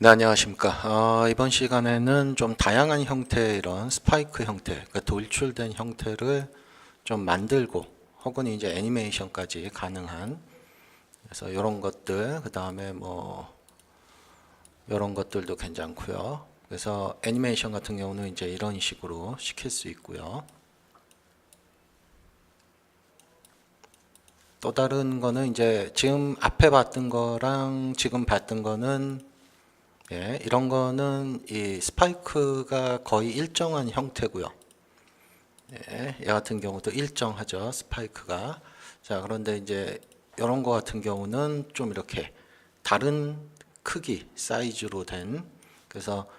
네, 안녕하십니까. 이번 시간에는 좀 다양한 형태의 이런 스파이크 형태, 그러니까 돌출된 형태를 좀 만들고 혹은 이제 애니메이션까지 가능한, 그래서 이런 것들, 그 다음에 뭐 이런 것들도 괜찮고요. 그래서 애니메이션 같은 경우는 이제 이런 식으로 시킬 수 있고요. 또 다른 거는 이제 지금 앞에 봤던 거랑 지금 봤던 거는, 이런 거는 이 스파이크가 거의 일정한 형태고요. 얘 같은 경우도 일정하죠. 스파이크가. 자, 그런데 이제 이런 거 같은 경우는 좀 이렇게 다른 크기, 사이즈로 된, 그래서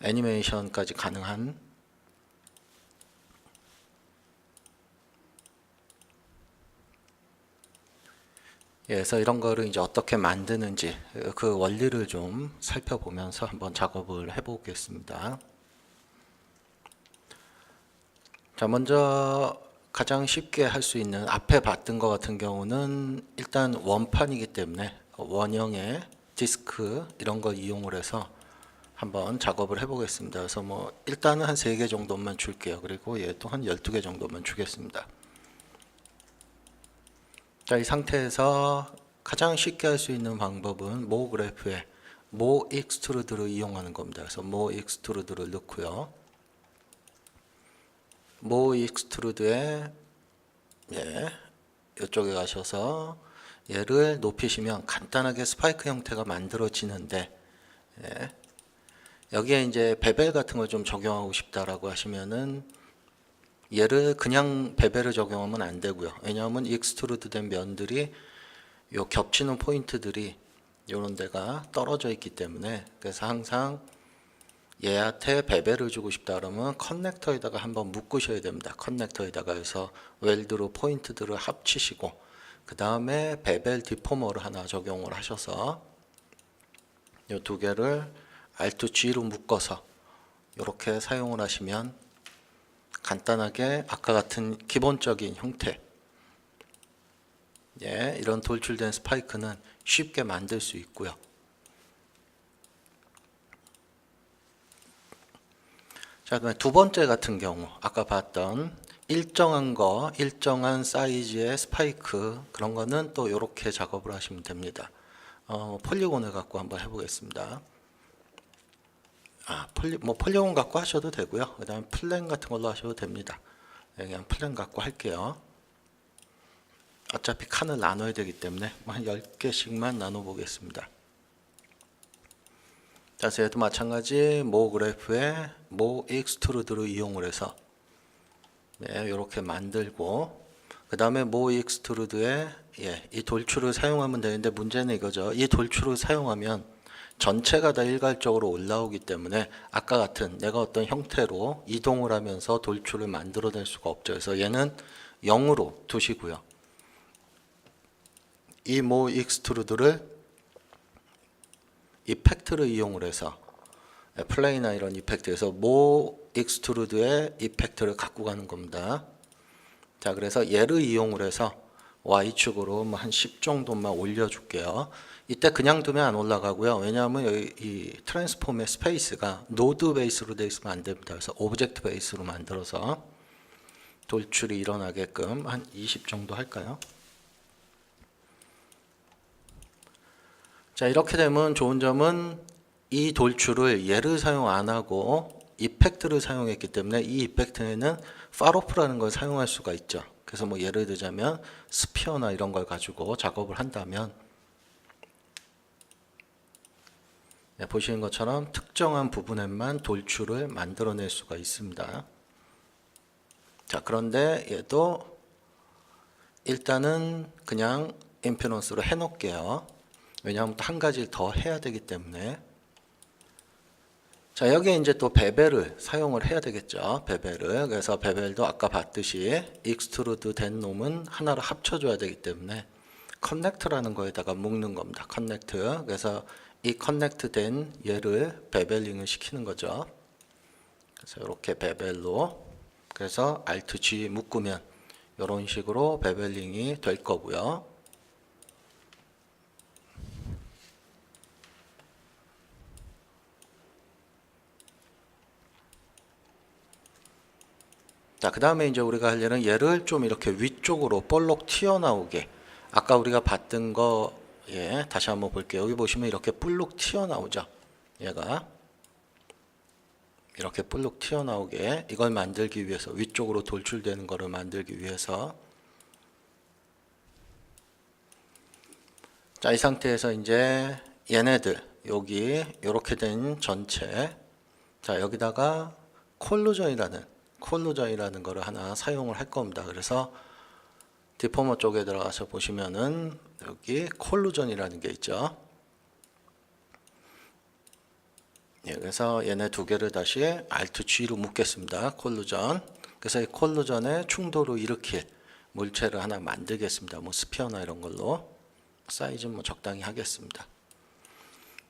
애니메이션까지 가능한, 그래서 이런 거를 이제 어떻게 만드는지 그 원리를 좀 살펴보면서 한번 작업을 해보겠습니다. 자, 먼저 가장 쉽게 할 수 있는 앞에 봤던 것 같은 경우는 일단 원판이기 때문에 원형의 디스크 이런 걸 이용을 해서 한번 작업을 해보겠습니다. 그래서 뭐 일단은 한 3개 정도만 줄게요. 그리고 얘도 한 12개 정도만 주겠습니다. 자, 이 상태에서 가장 쉽게 할 수 있는 방법은 모 그래프에 모 익스트루드를 이용하는 겁니다. 그래서 모 익스트루드를 넣고요. 모 익스트루드에 이쪽에 가셔서 얘를 높이시면 간단하게 스파이크 형태가 만들어지는데, 여기에 이제 베벨 같은 걸 좀 적용하고 싶다라고 하시면은 얘를 그냥 베벨을 적용하면 안 되고요. 왜냐하면 익스트루드 된 면들이 요 겹치는 포인트들이 이런 데가 떨어져 있기 때문에, 그래서 항상 얘한테 베벨을 주고 싶다 그러면 커넥터에다가 한번 묶으셔야 됩니다. 커넥터에다가 해서 웰드로 포인트들을 합치시고 그 다음에 베벨 디포머를 하나 적용을 하셔서 이 두 개를 Alt G로 묶어서 이렇게 사용을 하시면 간단하게 아까 같은 기본적인 형태, 이런 돌출된 스파이크는 쉽게 만들 수 있고요. 자, 그다음에 두 번째 같은 경우 아까 봤던 일정한 거, 일정한 사이즈의 스파이크 그런 거는 또 이렇게 작업을 하시면 됩니다. 폴리곤을 갖고 한번 해보겠습니다. 폴리곤 갖고 하셔도 되고요. 그다음에 플랜 같은 걸로 하셔도 됩니다. 그냥 플랜 갖고 할게요. 어차피 칸을 나눠야 되기 때문에 한 10개씩만 나눠 보겠습니다. 자, 얘도 마찬가지 모 그래프에 모 익스트루드를 이용을 해서 이렇게 만들고 그 다음에 모 익스트루드에 이 돌출을 사용하면 되는데 문제는 이거죠. 이 돌출을 사용하면 전체가 다 일괄적으로 올라오기 때문에 아까 같은 내가 어떤 형태로 이동을 하면서 돌출을 만들어낼 수가 없죠. 그래서 얘는 0으로 두시고요. 이 모 익스트루드를 이펙트를 이용을 해서 플레이나 이런 이펙트에서 모 익스트루드의 이펙트를 갖고 가는 겁니다. 자, 그래서 얘를 이용을 해서 Y축으로 한 10 정도만 올려줄게요. 이때 그냥 두면 안 올라가고요. 왜냐하면 여기 이 트랜스폼의 스페이스가 노드 베이스로 되어 있으면 안 됩니다. 그래서 오브젝트 베이스로 만들어서 돌출이 일어나게끔 한 20 정도 할까요? 자, 이렇게 되면 좋은 점은 이 돌출을 얘를 사용 안 하고 이펙트를 사용했기 때문에 이 이펙트에는 파로프라는 걸 사용할 수가 있죠. 그래서 뭐 예를 들자면 스피어나 이런 걸 가지고 작업을 한다면 보시는 것처럼 특정한 부분에만 돌출을 만들어낼 수가 있습니다. 자, 그런데 얘도 일단은 그냥 임피던스로 해놓을게요. 왜냐하면 한 가지를 더 해야 되기 때문에. 자, 여기에 이제 또 베벨을 사용을 해야 되겠죠. 베벨을. 그래서 베벨도 아까 봤듯이 익스트루드 된 놈은 하나로 합쳐줘야 되기 때문에 커넥트라는 거에다가 묶는 겁니다. 커넥트. 그래서 이 커넥트 된 얘를 베벨링을 시키는 거죠. 그래서 이렇게 베벨로. 그래서 Alt G 묶으면 이런 식으로 베벨링이 될 거고요. 자, 그 다음에 이제 우리가 할 일은 얘를 좀 이렇게 위쪽으로 볼록 튀어나오게, 아까 우리가 봤던 거, 예, 다시 한번 볼게요. 여기 보시면 이렇게 볼록 튀어나오죠. 얘가 이렇게 볼록 튀어나오게, 이걸 만들기 위해서, 위쪽으로 돌출되는 거를 만들기 위해서. 자, 이 상태에서 이제 얘네들 여기 이렇게 된 전체, 자, 여기다가 콜루전이라는 거를 하나 사용을 할 겁니다. 그래서 디포머 쪽에 들어가서 보시면은 여기 콜루전이라는 게 있죠. 예, 그래서 얘네 두 개를 다시 Alt G로 묶겠습니다. 콜루전. 그래서 이 콜루전의 충돌을 일으킬 물체를 하나 만들겠습니다. 뭐 스피어나 이런 걸로. 사이즈는 뭐 적당히 하겠습니다.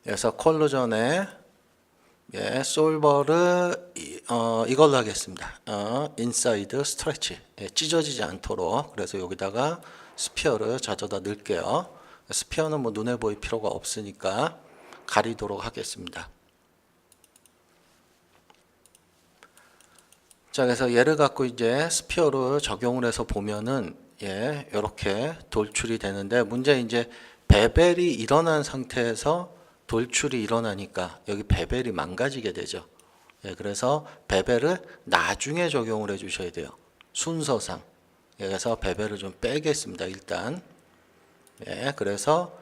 그래서 콜루전에, 예, 솔버를 이걸로 하겠습니다. 인사이드 스트레치, 예, 찢어지지 않도록. 그래서 여기다가 스피어를 가져다 넣을게요. 스피어는 뭐 눈에 보일 필요가 없으니까 가리도록 하겠습니다. 자, 그래서 얘를 갖고 이제 스피어를 적용을 해서 보면은, 예, 이렇게 돌출이 되는데, 문제 이제 베벨이 일어난 상태에서 돌출이 일어나니까 여기 베벨이 망가지게 되죠. 예, 그래서 베벨을 나중에 적용을 해 주셔야 돼요. 순서상. 예, 그래서 베벨을 좀 빼겠습니다. 일단. 예, 그래서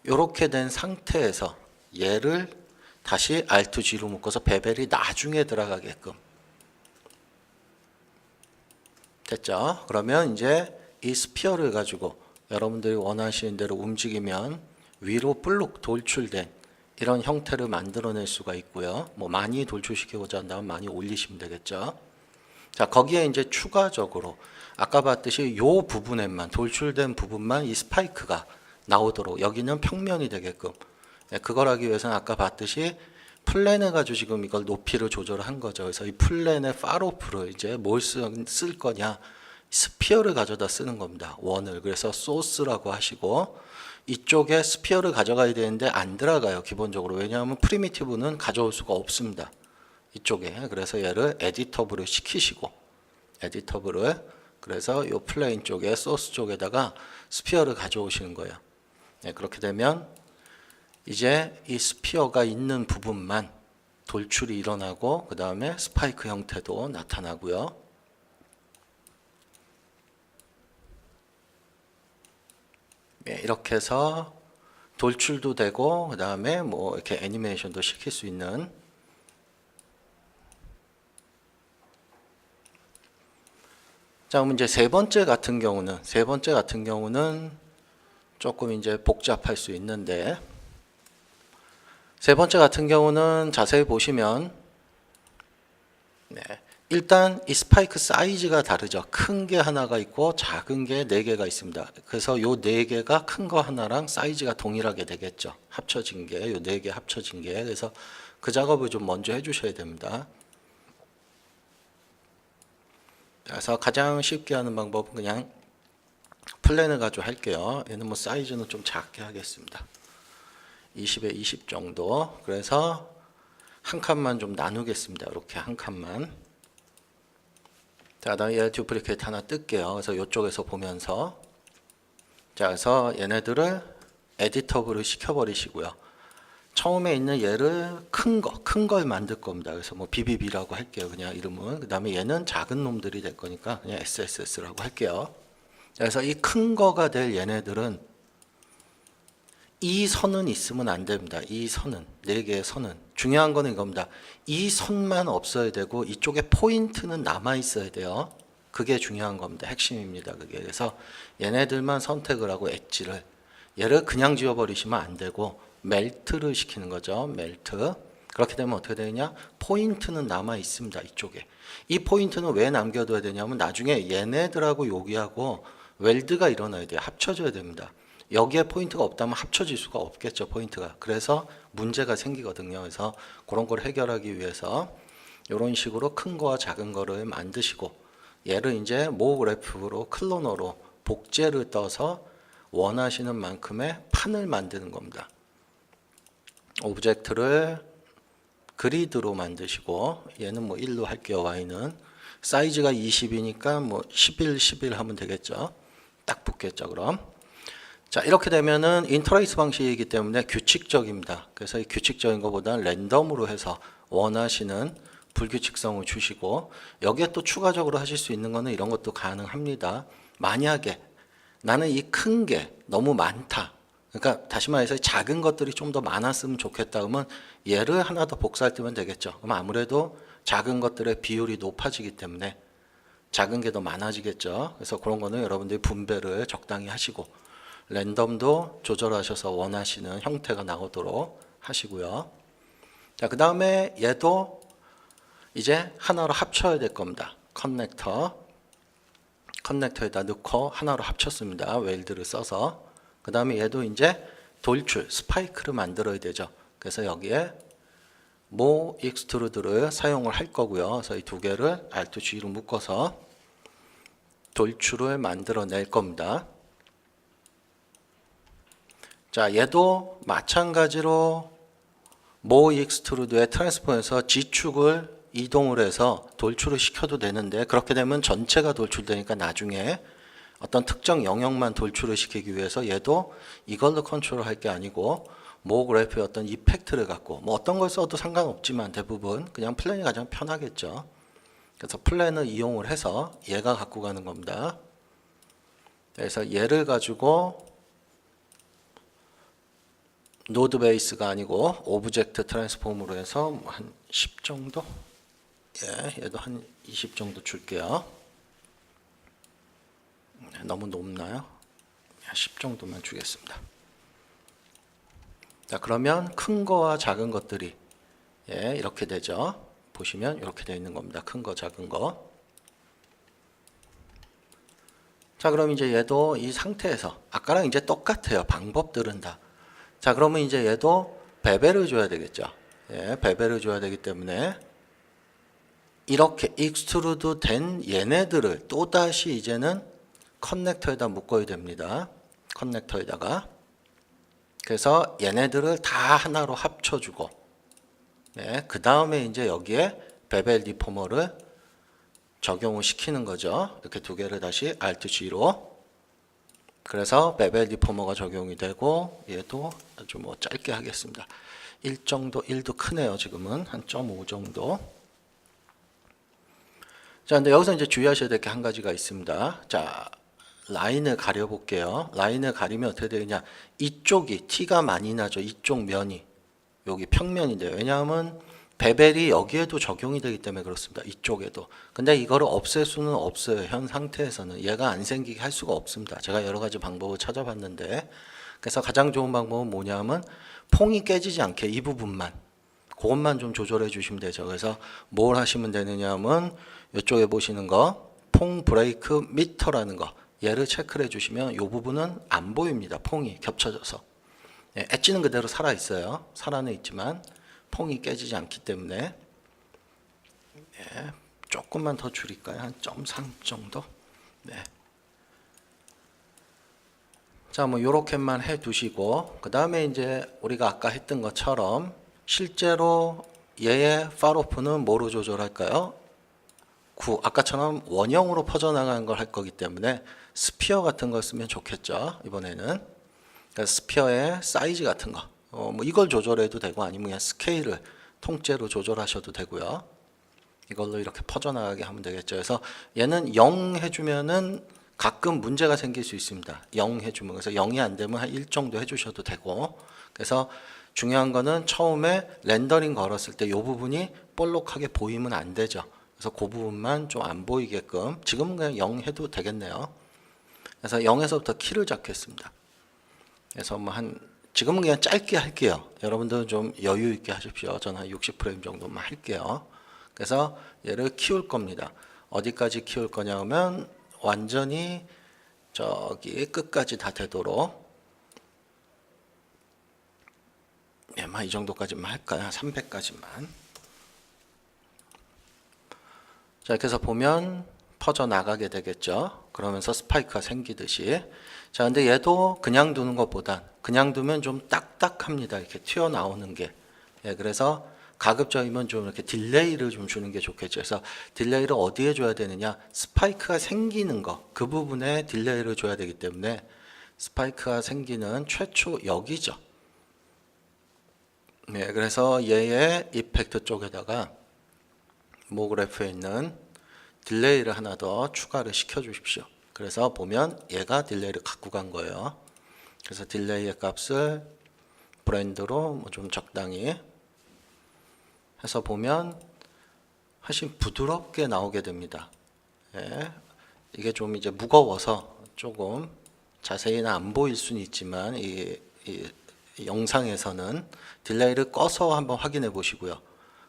이렇게 된 상태에서 얘를 다시 Alt G로 묶어서 베벨이 나중에 들어가게끔. 됐죠? 그러면 이제 이 스피어를 가지고 여러분들이 원하시는 대로 움직이면 위로 볼록 돌출된 이런 형태를 만들어낼 수가 있고요. 뭐 많이 돌출시키고자 한다면 많이 올리시면 되겠죠. 자, 거기에 이제 추가적으로 아까 봤듯이 요 부분에만, 돌출된 부분만 이 스파이크가 나오도록, 여기는 평면이 되게끔, 그걸 하기 위해서는 아까 봤듯이 플랜을 가지고 지금 이걸 높이를 조절한 거죠. 그래서 이 플랜의 파로프를 이제 뭘 쓸 거냐, 스피어를 가져다 쓰는 겁니다. 원을. 그래서 소스라고 하시고, 이쪽에 스피어를 가져가야 되는데 안 들어가요. 기본적으로. 왜냐하면 프리미티브는 가져올 수가 없습니다. 이쪽에. 그래서 얘를 에디터블을 시키시고, 에디터블을, 그래서 이 플레인 쪽에, 소스 쪽에다가 스피어를 가져오시는 거예요. 네, 그렇게 되면 이제 이 스피어가 있는 부분만 돌출이 일어나고, 그 다음에 스파이크 형태도 나타나고요. 네, 이렇게 해서 돌출도 되고, 그 다음에 뭐 이렇게 애니메이션도 시킬 수 있는. 자, 그럼 이제 세 번째 같은 경우는 조금 이제 복잡할 수 있는데, 세 번째 같은 경우는 자세히 보시면, 네, 일단 이 스파이크 사이즈가 다르죠. 큰 게 하나가 있고 작은 게 4개가 있습니다. 그래서 요 4개가 큰 거 하나랑 사이즈가 동일하게 되겠죠. 합쳐진 게, 요 4개 합쳐진 게. 그래서 그 작업을 좀 먼저 해주셔야 됩니다. 그래서 가장 쉽게 하는 방법은 그냥 플랜을 가지고 할게요. 얘는 뭐 사이즈는 좀 작게 하겠습니다. 20에 20 정도. 그래서 한 칸만 좀 나누겠습니다. 이렇게 한 칸만. 자, 다음에 얘 듀플리케이트 하나 뜰게요. 그래서 이쪽에서 보면서, 자, 그래서 얘네들을 에디터블을 시켜버리시고요. 처음에 있는 얘를 큰 걸 만들 겁니다. 그래서 뭐 BBB라고 할게요. 그냥 이름은. 그 다음에 얘는 작은 놈들이 될 거니까 그냥 SSS라고 할게요. 그래서 이 큰 거가 될 얘네들은 이 선은 있으면 안 됩니다. 이 선은, 4개의 선은. 중요한 거는 이겁니다. 이 선만 없어야 되고 이쪽에 포인트는 남아 있어야 돼요. 그게 중요한 겁니다. 핵심입니다. 그게. 그래서 얘네들만 선택을 하고 엣지를, 얘를 그냥 지워버리시면 안 되고 멜트를 시키는 거죠. 멜트. 그렇게 되면 어떻게 되느냐? 포인트는 남아 있습니다. 이쪽에. 이 포인트는 왜 남겨둬야 되냐면 나중에 얘네들하고 여기하고 웰드가 일어나야 돼요. 합쳐져야 됩니다. 여기에 포인트가 없다면 합쳐질 수가 없겠죠. 포인트가. 그래서 문제가 생기거든요. 그래서 그런 걸 해결하기 위해서 이런 식으로 큰 거와 작은 거를 만드시고, 얘를 이제 모 그래프로 클로너로 복제를 떠서 원하시는 만큼의 판을 만드는 겁니다. 오브젝트를 그리드로 만드시고, 얘는 뭐 1로 할게요. y는. 사이즈가 20이니까 뭐 11, 11 하면 되겠죠. 딱 붙겠죠, 그럼. 자, 이렇게 되면은 인터레이스 방식이기 때문에 규칙적입니다. 그래서 이 규칙적인 것보다는 랜덤으로 해서 원하시는 불규칙성을 주시고, 여기에 또 추가적으로 하실 수 있는 거는 이런 것도 가능합니다. 만약에 나는 이 큰 게 너무 많다. 그러니까 다시 말해서 작은 것들이 좀 더 많았으면 좋겠다. 그러면 얘를 하나 더 복사하면 되겠죠. 그럼 아무래도 작은 것들의 비율이 높아지기 때문에 작은 게 더 많아지겠죠. 그래서 그런 거는 여러분들이 분배를 적당히 하시고, 랜덤도 조절하셔서 원하시는 형태가 나오도록 하시고요. 자, 그 다음에 얘도 이제 하나로 합쳐야 될 겁니다. 커넥터에다 넣고 하나로 합쳤습니다. 웰드를 써서. 그 다음에 얘도 이제 돌출, 스파이크를 만들어야 되죠. 그래서 여기에 모 익스트루드를 사용을 할 거고요. 그래서 이 두 개를 Alt-G로 묶어서 돌출을 만들어낼 겁니다. 자, 얘도 마찬가지로 모 익스트루드의 트랜스폼에서 G축을 이동을 해서 돌출을 시켜도 되는데, 그렇게 되면 전체가 돌출되니까 나중에 어떤 특정 영역만 돌출을 시키기 위해서 얘도 이걸로 컨트롤할 게 아니고 모 그래프의 어떤 이펙트를 갖고, 뭐 어떤 걸 써도 상관없지만 대부분 그냥 플랜이 가장 편하겠죠. 그래서 플랜을 이용을 해서 얘가 갖고 가는 겁니다. 그래서 얘를 가지고 노드 베이스가 아니고 오브젝트 트랜스폼으로 해서 한 10 정도? 예, 얘도 한 20 정도 줄게요. 너무 높나요? 10 정도만 주겠습니다. 자, 그러면 큰 거와 작은 것들이 예, 이렇게 되죠. 보시면 이렇게 되어 있는 겁니다. 큰 거, 작은 거. 자, 그럼 이제 얘도 이 상태에서 아까랑 이제 똑같아요. 방법들은 다. 자, 그러면 이제 얘도 베벨을 줘야 되겠죠. 예, 베벨을 줘야 되기 때문에 이렇게 익스트루드 된 얘네들을 또다시 이제는 커넥터에다 묶어야 됩니다. 커넥터에다가. 그래서 얘네들을 다 하나로 합쳐주고, 네, 그 다음에 이제 여기에 베벨 디포머를 적용을 시키는 거죠. 이렇게 두 개를 다시 Alt-G로. 그래서 베벨 디포머가 적용이 되고, 얘도 아주 뭐 짧게 하겠습니다. 1 정도, 1도 크네요. 지금은 한 0.5 정도. 자, 근데 여기서 이제 주의하셔야 될 게 한 가지가 있습니다. 자, 라인을 가려볼게요. 라인을 가리면 어떻게 되느냐. 이쪽이 티가 많이 나죠. 이쪽 면이. 여기 평면인데요. 왜냐하면 베벨이 여기에도 적용이 되기 때문에 그렇습니다. 이쪽에도. 근데 이거를 없앨 수는 없어요. 현 상태에서는. 얘가 안 생기게 할 수가 없습니다. 제가 여러 가지 방법을 찾아봤는데, 그래서 가장 좋은 방법은 뭐냐면 퐁이 깨지지 않게 이 부분만, 그것만 좀 조절해 주시면 되죠. 그래서 뭘 하시면 되느냐 하면 이쪽에 보시는 거 퐁 브레이크 미터라는 거, 얘를 체크를 해주시면 이 부분은 안 보입니다. 퐁이 겹쳐져서. 예, 엣지는 그대로 살아있어요. 살아는 있지만 퐁이 깨지지 않기 때문에. 예, 조금만 더 줄일까요? 한 0.3 정도. 네. 자, 뭐 요렇게만 해 두시고, 그 다음에 이제 우리가 아까 했던 것처럼 실제로 얘의 팔오프는 뭐로 조절할까요? 아까처럼 원형으로 퍼져나가는 걸 할 거기 때문에 스피어 같은 걸 쓰면 좋겠죠. 이번에는. 그러니까 스피어의 사이즈 같은 거, 뭐 이걸 조절해도 되고, 아니면 그냥 스케일을 통째로 조절하셔도 되고요. 이걸로 이렇게 퍼져나가게 하면 되겠죠. 그래서 얘는 0 해주면은 가끔 문제가 생길 수 있습니다. 0 해주면. 그래서 0이 안 되면 한 1 정도 해주셔도 되고. 그래서 중요한 거는 처음에 렌더링 걸었을 때 이 부분이 볼록하게 보이면 안 되죠. 그래서 그 부분만 좀 안 보이게끔, 지금은 그냥 0 해도 되겠네요. 그래서 0에서부터 키를 잡겠습니다. 그래서 뭐 지금은 그냥 짧게 할게요. 여러분들은 좀 여유 있게 하십시오. 저는 한 60프레임 정도만 할게요. 그래서 얘를 키울 겁니다. 어디까지 키울 거냐면 완전히 저기 끝까지 다 되도록, 예, 이 정도까지만 할까요? 300까지만. 자, 이렇게 해서 보면 퍼져 나가게 되겠죠. 그러면서 스파이크가 생기듯이. 자, 근데 얘도 그냥 두는 것보단, 그냥 두면 좀 딱딱합니다. 이렇게 튀어나오는 게. 예, 그래서 가급적이면 좀 이렇게 딜레이를 좀 주는 게 좋겠죠. 그래서 딜레이를 어디에 줘야 되느냐? 스파이크가 생기는 거, 그 부분에 딜레이를 줘야 되기 때문에 스파이크가 생기는 최초 여기죠. 네, 그래서 얘의 이펙트 쪽에다가 모그래프에 있는 딜레이를 하나 더 추가를 시켜 주십시오. 그래서 보면 얘가 딜레이를 갖고 간 거예요. 그래서 딜레이의 값을 브랜드로 뭐 좀 적당히 해서 보면 훨씬 부드럽게 나오게 됩니다. 예, 이게 좀 이제 무거워서 조금 자세히는 안 보일 수는 있지만 이 영상에서는 딜레이를 꺼서 한번 확인해 보시고요.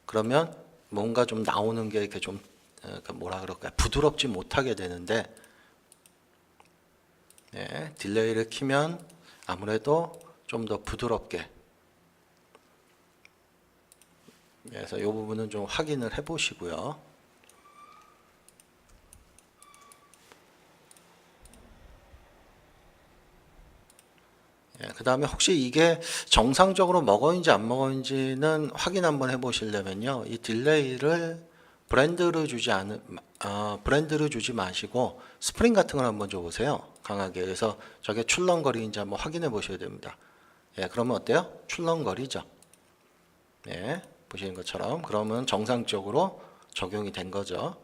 그러면 뭔가 좀 나오는 게 이렇게 좀 뭐라 그럴까요? 부드럽지 못하게 되는데, 예, 딜레이를 키면 아무래도 좀 더 부드럽게. 그래서 이 부분은 좀 확인을 해 보시고요. 예, 그 다음에 혹시 이게 정상적으로 먹어인지 안 먹어인지는 확인 한번 해 보시려면요, 이 딜레이를 브랜드를 주지 마시고 스프링 같은 걸 한번 줘 보세요. 강하게. 그래서 저게 출렁거리인지 한번 확인해 보셔야 됩니다. 예, 그러면 어때요? 출렁거리죠. 예, 보시는 것처럼. 그러면 정상적으로 적용이 된 거죠.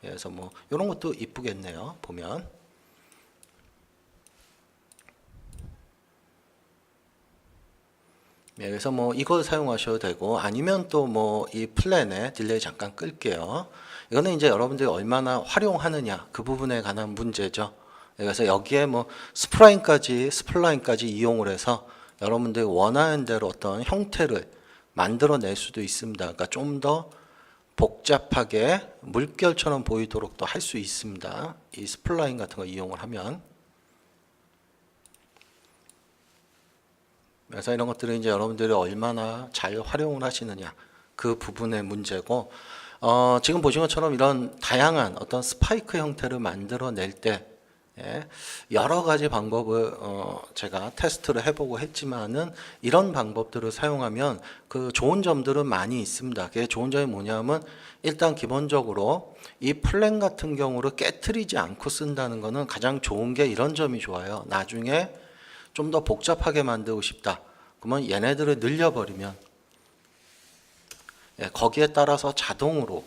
예, 그래서 뭐 이런 것도 이쁘겠네요. 보면. 예, 그래서 뭐 이걸 사용하셔도 되고, 아니면 또 뭐 이 플랜에 딜레이 잠깐 끌게요. 이거는 이제 여러분들이 얼마나 활용하느냐, 그 부분에 관한 문제죠. 예, 그래서 여기에 뭐 스플라인까지 이용을 해서 여러분들이 원하는 대로 어떤 형태를 만들어낼 수도 있습니다. 그러니까 좀 더 복잡하게 물결처럼 보이도록 또 할 수 있습니다. 이 스플라인 같은 거 이용을 하면. 그래서 이런 것들은 이제 여러분들이 얼마나 잘 활용을 하시느냐, 그 부분의 문제고, 지금 보신 것처럼 이런 다양한 어떤 스파이크 형태를 만들어낼 때, 예, 여러 가지 방법을 제가 테스트를 해보고 했지만은 이런 방법들을 사용하면 그 좋은 점들은 많이 있습니다. 그게 좋은 점이 뭐냐면, 일단 기본적으로 이 플랜 같은 경우를 깨트리지 않고 쓴다는 거는 가장 좋은 게 이런 점이 좋아요. 나중에 좀 더 복잡하게 만들고 싶다. 그러면 얘네들을 늘려버리면, 예, 거기에 따라서 자동으로,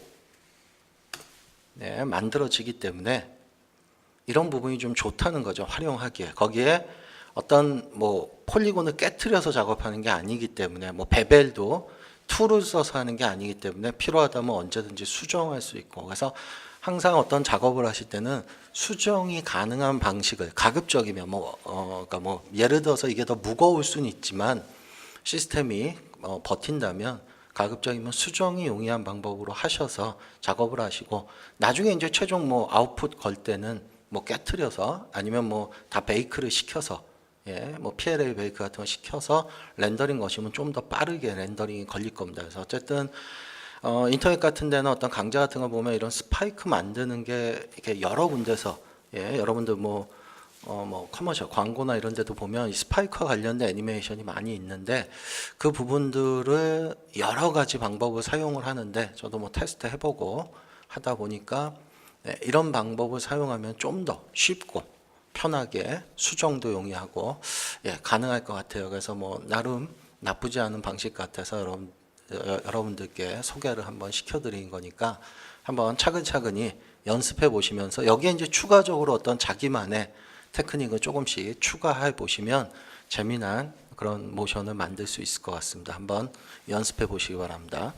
네, 만들어지기 때문에 이런 부분이 좀 좋다는 거죠. 활용하기에. 거기에 어떤 뭐 폴리곤을 깨트려서 작업하는 게 아니기 때문에, 뭐 베벨도 툴을 써서 하는 게 아니기 때문에 필요하다면 언제든지 수정할 수 있고, 그래서 항상 어떤 작업을 하실 때는 수정이 가능한 방식을, 가급적이면 그러니까 뭐 예를 들어서 이게 더 무거울 수는 있지만 시스템이 버틴다면 가급적이면 수정이 용이한 방법으로 하셔서 작업을 하시고, 나중에 이제 최종 뭐 아웃풋 걸 때는 뭐 깨트려서, 아니면 뭐 다 베이크를 시켜서, 예, 뭐 PLA 베이크 같은 거 시켜서 렌더링 거시면 좀 더 빠르게 렌더링이 걸릴 겁니다. 그래서 어쨌든 인터넷 같은 데는 어떤 강좌 같은 거 보면 이런 스파이크 만드는 게 이렇게 여러 군데서, 예, 여러분들 뭐 커머셜 광고나 이런 데도 보면 이 스파이크와 관련된 애니메이션이 많이 있는데, 그 부분들을 여러 가지 방법을 사용을 하는데, 저도 뭐 테스트 해보고 하다 보니까, 예, 이런 방법을 사용하면 좀 더 쉽고 편하게 수정도 용이하고, 예, 가능할 것 같아요. 그래서 뭐 나름 나쁘지 않은 방식 같아서 여러분들께 소개를 한번 시켜드린 거니까 한번 차근차근히 연습해 보시면서, 여기에 이제 추가적으로 어떤 자기만의 테크닉을 조금씩 추가해 보시면 재미난 그런 모션을 만들 수 있을 것 같습니다. 한번 연습해 보시기 바랍니다.